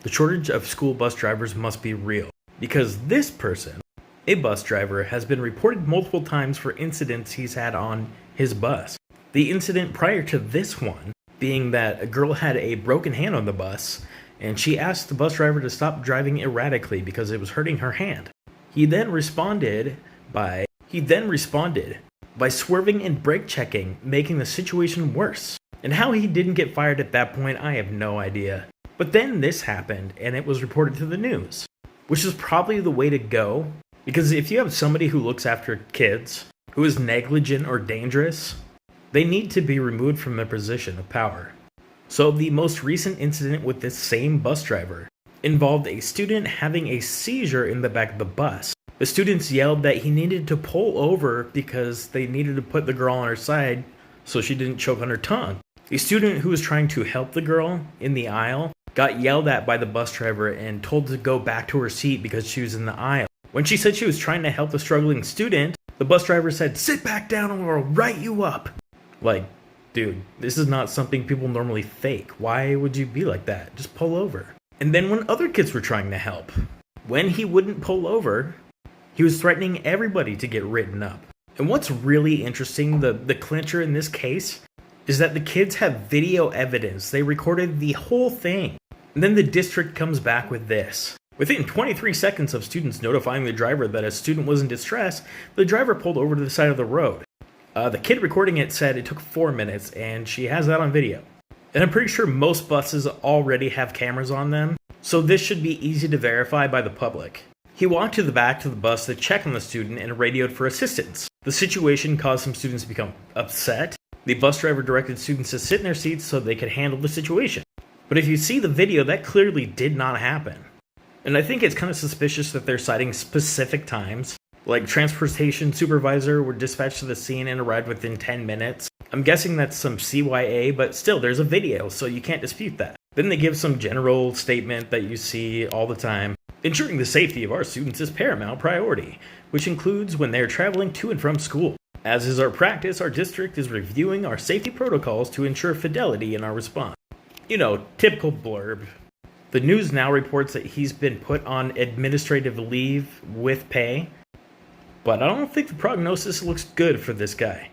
The shortage of school bus drivers must be real, because this person, a bus driver, has been reported multiple times for incidents he's had on his bus. The incident prior to this one being that a girl had a broken hand on the bus, and she asked the bus driver to stop driving erratically because it was hurting her hand. He then responded by swerving and brake checking, making the situation worse. And how he didn't get fired at that point, I have no idea. But then this happened, and it was reported to the news, which is probably the way to go, because if you have somebody who looks after kids, who is negligent or dangerous, they need to be removed from their position of power. So the most recent incident with this same bus driver involved a student having a seizure in the back of the bus. The students yelled that he needed to pull over because they needed to put the girl on her side so she didn't choke on her tongue. A student who was trying to help the girl in the aisle got yelled at by the bus driver and told to go back to her seat because she was in the aisle. When she said she was trying to help the struggling student, the bus driver said, "Sit back down or I'll write you up." Like, dude, this is not something people normally fake. Why would you be like that? Just pull over. And then when other kids were trying to help, when he wouldn't pull over, he was threatening everybody to get written up. And what's really interesting, the clincher in this case, is that the kids have video evidence. They recorded the whole thing. And then the district comes back with this. Within 23 seconds of students notifying the driver that a student was in distress, the driver pulled over to the side of the road. The kid recording it said it took 4 minutes, and she has that on video. And I'm pretty sure most buses already have cameras on them, so this should be easy to verify by the public. He walked to the back of the bus to check on the student and radioed for assistance. The situation caused some students to become upset. The bus driver directed students to sit in their seats so they could handle the situation. But if you see the video, that clearly did not happen. And I think it's kind of suspicious that they're citing specific times. Like, transportation supervisor were dispatched to the scene and arrived within 10 minutes. I'm guessing that's some CYA, but still, there's a video, so you can't dispute that. Then they give some general statement that you see all the time. Ensuring the safety of our students is paramount priority, which includes when they are traveling to and from school. As is our practice, our district is reviewing our safety protocols to ensure fidelity in our response. You know, typical blurb. The news now reports that he's been put on administrative leave with pay, but I don't think the prognosis looks good for this guy.